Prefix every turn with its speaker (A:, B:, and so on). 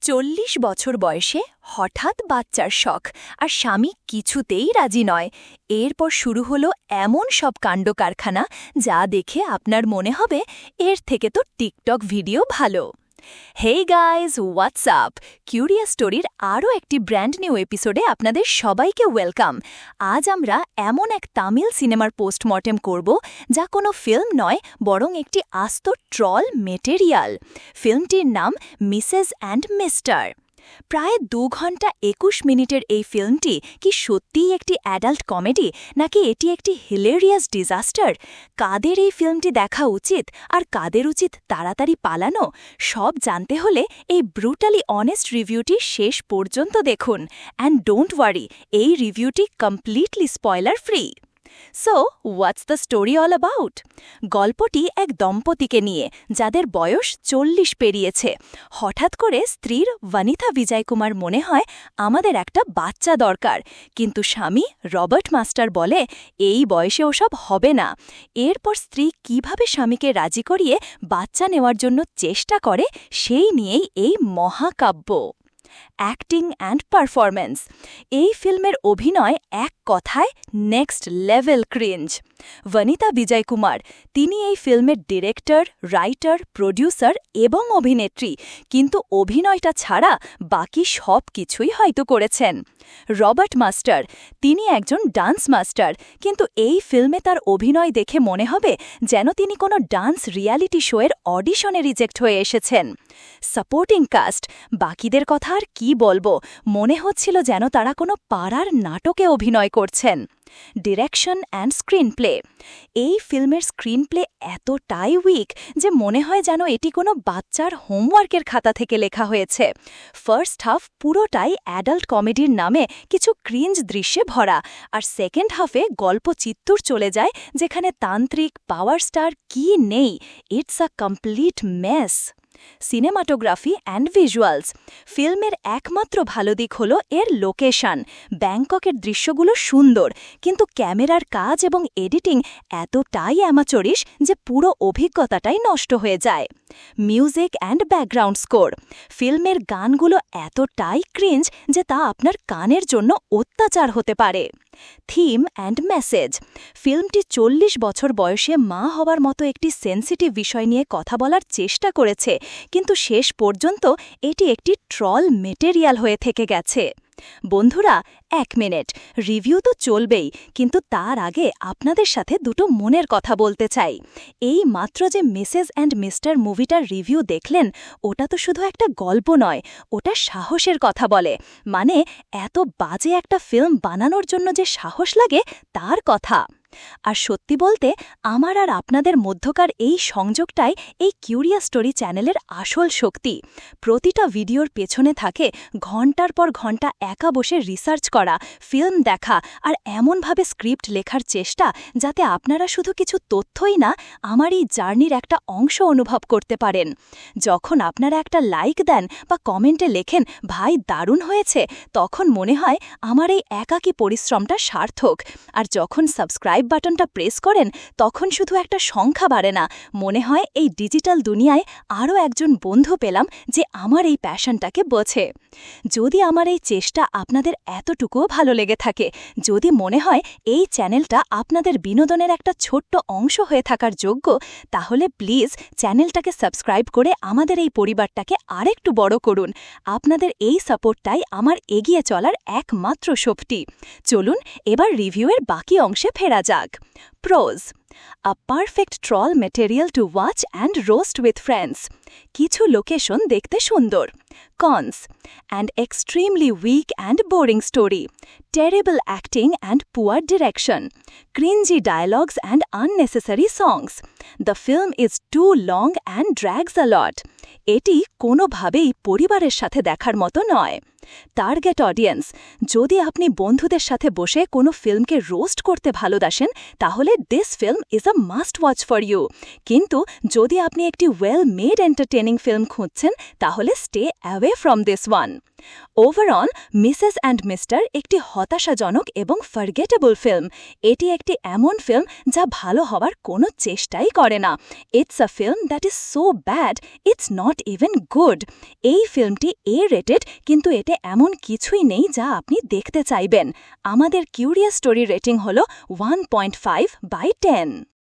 A: 40 বছর বয়সে হঠাৎ বাচ্চার শখ আর স্বামী কিছুতেই রাজি নয়। এরপর শুরু হলো এমন সব কাণ্ডকারখানা যা দেখে আপনার মনে হবে এর থেকে তো টিকটক ভিডিও ভালো। Hey guys, WhatsApp. কিউরিয়াস স্টোরির আরও একটি ব্র্যান্ড নিউ এপিসোডে আপনাদের সবাইকে ওয়েলকাম। আজ আমরা এমন এক তামিল সিনেমার পোস্টমর্টেম করব যা কোনো ফিল্ম নয়, বরং একটি আস্ত ট্রল মেটেরিয়াল। ফিল্মটির নাম মিসেস অ্যান্ড মিস্টার। প্রায় 2 ঘন্টা 21 মিনিটের এই ফিল্মটি কি সত্যিই একটি অ্যাডাল্ট কমেডি, নাকি এটি একটি হিলেরিয়াস ডিজাস্টার? কাদের এই ফিল্মটি দেখা উচিত আর কাদের উচিত তাড়াতাড়ি পালানো, সব জানতে হলে এই ব্রুটালি অনেস্ট রিভিউটি শেষ পর্যন্ত দেখুন। অ্যান্ড ডোন্ট ওয়ারি, এই রিভিউটি completely spoiler free. So what's the story all about? গল্পটি এক দম্পতিকে নিয়ে যাদের বয়স 40 পেরিয়েছে। হঠাৎ করে স্ত্রীর বনিতা বিজয় কুমার মনে হয় আমাদের একটা বাচ্চা দরকার, কিন্তু স্বামী রবার্ট মাস্টার বলে এই বয়সে ওসব হবে না। এরপর স্ত্রী কিভাবে স্বামীকে রাজি করিয়ে বাচ্চা নেওয়ার জন্য চেষ্টা করে, সেই নিয়েই এই মহাকাব্য। Acting and performance. এই ফিল্মের অভিনয় এক কথায় নেক্সট লেভেল ক্রিঞ্জ। বনিতা বিজয় কুমার, তিনি এই ফিল্মের ডিরেক্টর, রাইটার, প্রডিউসার এবং অভিনেত্রী, কিন্তু অভিনয়টা ছাড়া বাকি সব কিছুই হয়তো করেছেন। রবার্ট মাস্টার, তিনি একজন ডান্স মাস্টার, কিন্তু এই ফিল্মে তার অভিনয় দেখে মনে হবে যেন তিনি কোনো ডান্স রিয়ালিটি শোয়ের অডিশনে রিজেক্ট হয়ে এসেছেন। সাপোর্টিং কাস্ট, বাকিদের কথা আর কি বলবো, মনে হচ্ছিল যেন তারা কোনো পাড়ার নাটকে অভিনয় করছেন। Direction and screenplay. এই ফিল্মের স্ক্রিনপ্লে এতটাই উইক যে মনে হয় যেন এটি কোনো বাচ্চার হোমওয়ার্কের খাতা থেকে লেখা হয়েছে। ফার্স্ট হাফ পুরোটাই অ্যাডাল্ট কমেডির নামে কিছু ক্রিঞ্জ দৃশ্যে ভরা, আর সেকেন্ড হাফে গল্প চিত্তুর চলে যায় যেখানে তান্ত্রিক, পাওয়ার স্টার কি নেই। It's a complete mess. Cinematography and visuals. ফিল্মের একমাত্র ভালো দিক হল এর লোকেশন। ব্যাংককের দৃশ্যগুলো সুন্দর, কিন্তু ক্যামেরার কাজ এবং এডিটিং এতটাই অ্যামাচরিশ যে পুরো অভিজ্ঞতাটাই নষ্ট হয়ে যায়। Music and background score. ফিল্মের গানগুলো এতটাই ক্রিঞ্জ যে তা আপনার কানের জন্য অত্যাচার হতে পারে। Theme and message. ফিল্মটি 40 বছর বয়সে মা হওয়ার মতো একটি সেন্সিটিভ বিষয় নিয়ে কথা বলার চেষ্টা করেছে, কিন্তু শেষ পর্যন্ত এটি একটি ট্রল মেটেরিয়াল হয়ে থেকে গেছে। বন্ধুরা, 1 মিনিট, রিভিউ তো চলবেই, কিন্তু তার আগে আপনাদের সাথে দুটো মনের কথা বলতে চাই। এই মাত্র যে মিসেস অ্যান্ড মিস্টার মুভিটার রিভিউ দেখলেন, ওটা তো শুধু একটা গল্প নয়, ওটা সাহসের কথা বলে। মানে এত বাজে একটা ফিল্ম বানানোর জন্য যে সাহস লাগে তার কথা। আর সত্যি বলতে, আমার আর আপনাদের মধ্যকার এই সংযোগটাই এই কিউরিয়াস স্টোরি চ্যানেলের আসল শক্তি। প্রতিটা ভিডিওর পেছনে থাকে ঘন্টার পর ঘন্টা একা বসে রিসার্চ করা, ফিল্ম দেখা আর এমনভাবে স্ক্রিপ্ট লেখার চেষ্টা যাতে আপনারা শুধু কিছু তথ্যই না, আমার এই জার্নির একটা অংশ অনুভব করতে পারেন। যখন আপনারা একটা লাইক দেন বা কমেন্টে লেখেন ভাই দারুণ হয়েছে, তখন মনে হয় আমার এই একাকী পরিশ্রমটা সার্থক। আর যখন সাবস্ক্রাইব বাটনটা প্রেস করেন, তখন শুধু একটা সংখ্যা বাড়ে না, মনে হয় এই ডিজিটাল দুনিয়ায় আরও একজন বন্ধু পেলাম যে আমার এই প্যাশনটাকে বোঝে। যদি আমার এই চেষ্টা আপনাদের এতটুকুও ভালো লেগে থাকে, যদি মনে হয় এই চ্যানেলটা আপনাদের বিনোদনের একটা ছোট্ট অংশ হয়ে থাকার যোগ্য, তাহলে প্লিজ চ্যানেলটাকে সাবস্ক্রাইব করে আমাদের এই পরিবারটাকে আরেকটু বড় করুন। আপনাদের এই সাপোর্টটাই আমার এগিয়ে চলার একমাত্র শক্তি। চলুন এবার রিভিউয়ের বাকি অংশে ফেরা যাক। Pros. A perfect troll material to watch and roast with friends. কিছু লোকেশন দেখতে সুন্দর। Cons. An extremely weak and boring story. Terrible acting and poor direction. Cringy dialogues and unnecessary songs. The film is too long and drags a lot. এটি কোনোভাবেই পরিবারের সাথে দেখার মতো নয়। Target audience. যদি আপনি বন্ধুদের সাথে বসে কোনো ফিল্মকে রোস্ট করতে ভালোবাসেন, তাহলে this film is a must watch for you. কিন্তু যদি আপনি একটি ওয়েল মেড এন্টারটেনিং ফিল্ম খুঁজছেন, তাহলে stay away from this one. Overall Mrs and mister একটি হতাশাজনক এবং ফরগেটেবল ফিল্ম। এটি একটি এমন ফিল্ম যা ভালো হওয়ার কোনো চেষ্টাই করে না। It's a film that is so bad it's not even good. এই ফিল্মটি রেটেড, কিন্তু এতে এমন কিছুই নেই যা আপনি দেখতে চাইবেন। আমাদের কিউরিয়াস স্টোরি রেটিং হল 1.5/10।